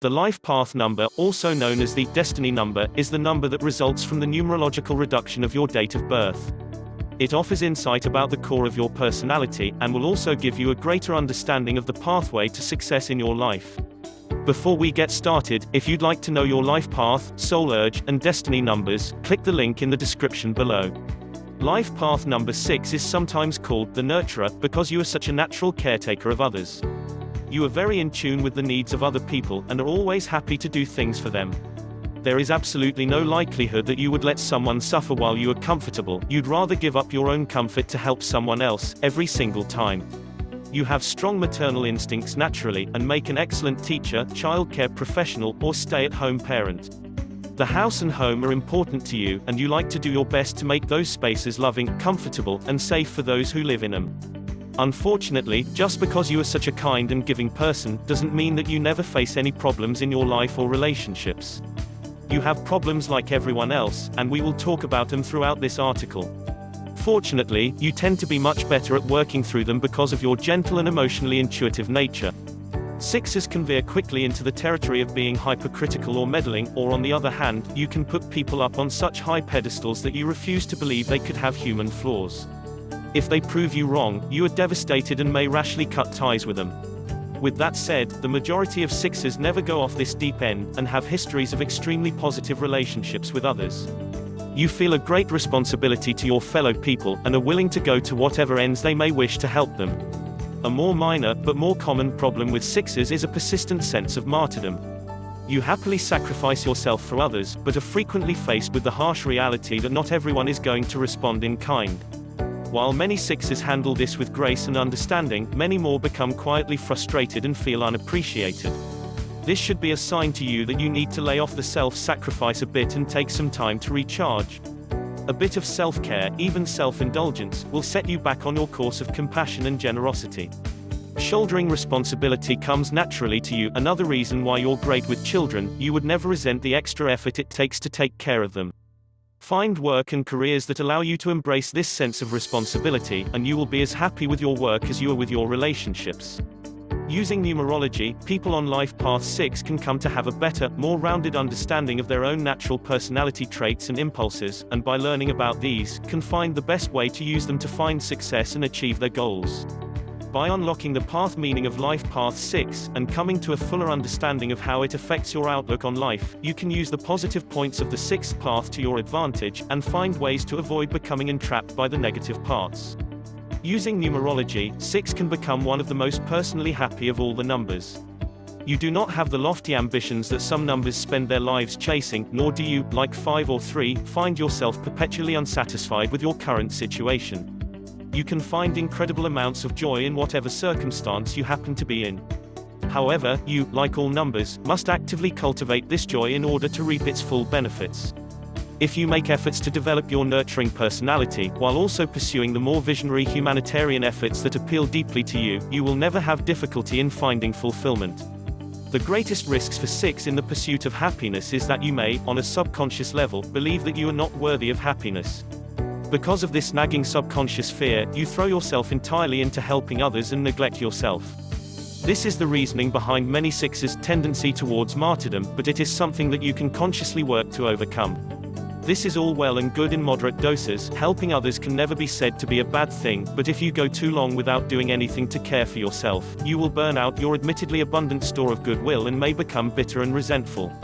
The life path number, also known as the destiny number, is the number that results from the numerological reduction of your date of birth. It offers insight about the core of your personality, and will also give you a greater understanding of the pathway to success in your life. Before we get started, if you'd like to know your life path, soul urge, and destiny numbers, click the link in the description below. Life path number 6 is sometimes called the nurturer, because you are such a natural caretaker of others. You are very in tune with the needs of other people, and are always happy to do things for them. There is absolutely no likelihood that you would let someone suffer while you are comfortable. You'd rather give up your own comfort to help someone else, every single time. You have strong maternal instincts naturally, and make an excellent teacher, childcare professional, or stay-at-home parent. The house and home are important to you, and you like to do your best to make those spaces loving, comfortable, and safe for those who live in them. Unfortunately, just because you are such a kind and giving person, doesn't mean that you never face any problems in your life or relationships. You have problems like everyone else, and we will talk about them throughout this article. Fortunately, you tend to be much better at working through them because of your gentle and emotionally intuitive nature. Sixes can veer quickly into the territory of being hypercritical or meddling, or on the other hand, you can put people up on such high pedestals that you refuse to believe they could have human flaws. If they prove you wrong, you are devastated and may rashly cut ties with them. With that said, the majority of sixes never go off this deep end, and have histories of extremely positive relationships with others. You feel a great responsibility to your fellow people, and are willing to go to whatever ends they may wish to help them. A more minor, but more common problem with sixes is a persistent sense of martyrdom. You happily sacrifice yourself for others, but are frequently faced with the harsh reality that not everyone is going to respond in kind. While many sixes handle this with grace and understanding, many more become quietly frustrated and feel unappreciated. This should be a sign to you that you need to lay off the self-sacrifice a bit and take some time to recharge. A bit of self-care, even self-indulgence, will set you back on your course of compassion and generosity. Shouldering responsibility comes naturally to you, another reason why you're great with children. You would never resent the extra effort it takes to take care of them. Find work and careers that allow you to embrace this sense of responsibility, and you will be as happy with your work as you are with your relationships. Using numerology, people on life path 6 can come to have a better, more rounded understanding of their own natural personality traits and impulses, and by learning about these, can find the best way to use them to find success and achieve their goals. By unlocking the path meaning of life path 6, and coming to a fuller understanding of how it affects your outlook on life, you can use the positive points of the 6th path to your advantage, and find ways to avoid becoming entrapped by the negative parts. Using numerology, 6 can become one of the most personally happy of all the numbers. You do not have the lofty ambitions that some numbers spend their lives chasing, nor do you, like 5 or 3, find yourself perpetually unsatisfied with your current situation. You can find incredible amounts of joy in whatever circumstance you happen to be in. However, you, like all numbers, must actively cultivate this joy in order to reap its full benefits. If you make efforts to develop your nurturing personality, while also pursuing the more visionary humanitarian efforts that appeal deeply to you, you will never have difficulty in finding fulfillment. The greatest risks for 6 in the pursuit of happiness is that you may, on a subconscious level, believe that you are not worthy of happiness. Because of this nagging subconscious fear, you throw yourself entirely into helping others and neglect yourself. This is the reasoning behind many sixes' tendency towards martyrdom, but it is something that you can consciously work to overcome. This is all well and good in moderate doses. Helping others can never be said to be a bad thing, but if you go too long without doing anything to care for yourself, you will burn out your admittedly abundant store of goodwill and may become bitter and resentful.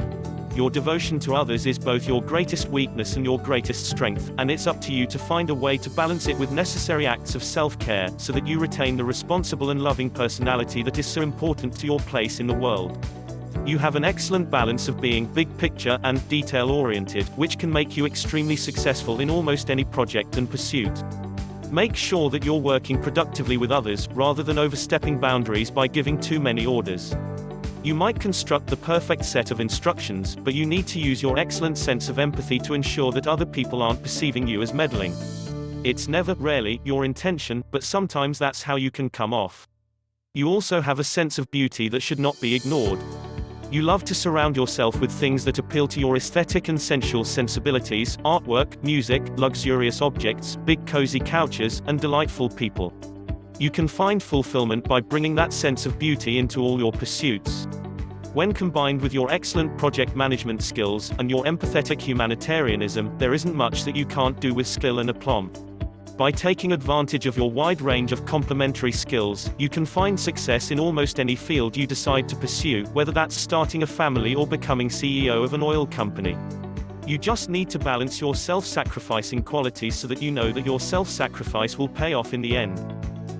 Your devotion to others is both your greatest weakness and your greatest strength, and it's up to you to find a way to balance it with necessary acts of self-care, so that you retain the responsible and loving personality that is so important to your place in the world. You have an excellent balance of being big picture and detail-oriented, which can make you extremely successful in almost any project and pursuit. Make sure that you're working productively with others, rather than overstepping boundaries by giving too many orders. You might construct the perfect set of instructions, but you need to use your excellent sense of empathy to ensure that other people aren't perceiving you as meddling. It's never, rarely, your intention, but sometimes that's how you can come off. You also have a sense of beauty that should not be ignored. You love to surround yourself with things that appeal to your aesthetic and sensual sensibilities: artwork, music, luxurious objects, big cozy couches, and delightful people. You can find fulfillment by bringing that sense of beauty into all your pursuits. When combined with your excellent project management skills and your empathetic humanitarianism, there isn't much that you can't do with skill and aplomb. By taking advantage of your wide range of complementary skills, you can find success in almost any field you decide to pursue, whether that's starting a family or becoming CEO of an oil company. You just need to balance your self-sacrificing qualities so that you know that your self-sacrifice will pay off in the end.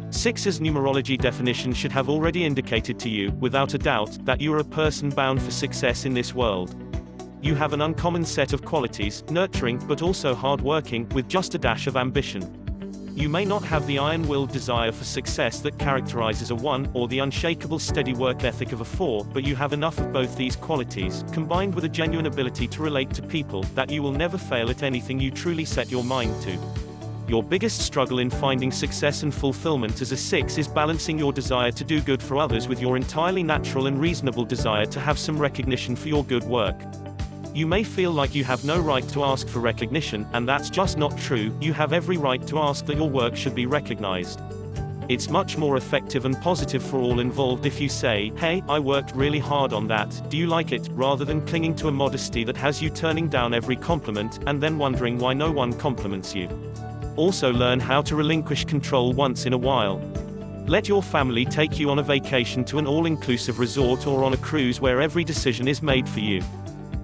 6's numerology definition should have already indicated to you, without a doubt, that you are a person bound for success in this world. You have an uncommon set of qualities, nurturing, but also hard-working, with just a dash of ambition. You may not have the iron-willed desire for success that characterizes a 1, or the unshakable steady work ethic of a 4, but you have enough of both these qualities, combined with a genuine ability to relate to people, that you will never fail at anything you truly set your mind to. Your biggest struggle in finding success and fulfillment as a 6 is balancing your desire to do good for others with your entirely natural and reasonable desire to have some recognition for your good work. You may feel like you have no right to ask for recognition, and that's just not true. You have every right to ask that your work should be recognized. It's much more effective and positive for all involved if you say, "Hey, I worked really hard on that, do you like it?" rather than clinging to a modesty that has you turning down every compliment, and then wondering why no one compliments you. Also learn how to relinquish control once in a while. Let your family take you on a vacation to an all-inclusive resort or on a cruise where every decision is made for you.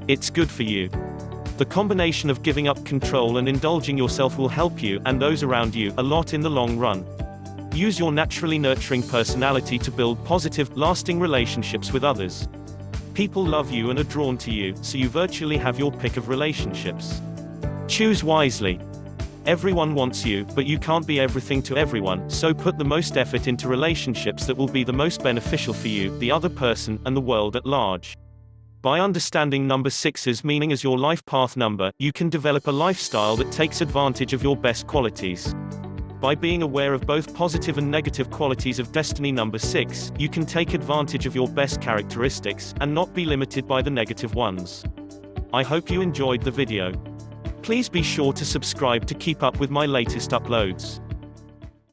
It's good for you. The combination of giving up control and indulging yourself will help you, and those around you, a lot in the long run. Use your naturally nurturing personality to build positive, lasting relationships with others. People love you and are drawn to you, so you virtually have your pick of relationships. Choose wisely. Everyone wants you, but you can't be everything to everyone, so put the most effort into relationships that will be the most beneficial for you, the other person, and the world at large. By understanding number 6's meaning as your life path number, you can develop a lifestyle that takes advantage of your best qualities. By being aware of both positive and negative qualities of destiny number 6, you can take advantage of your best characteristics, and not be limited by the negative ones. I hope you enjoyed the video. Please be sure to subscribe to keep up with my latest uploads.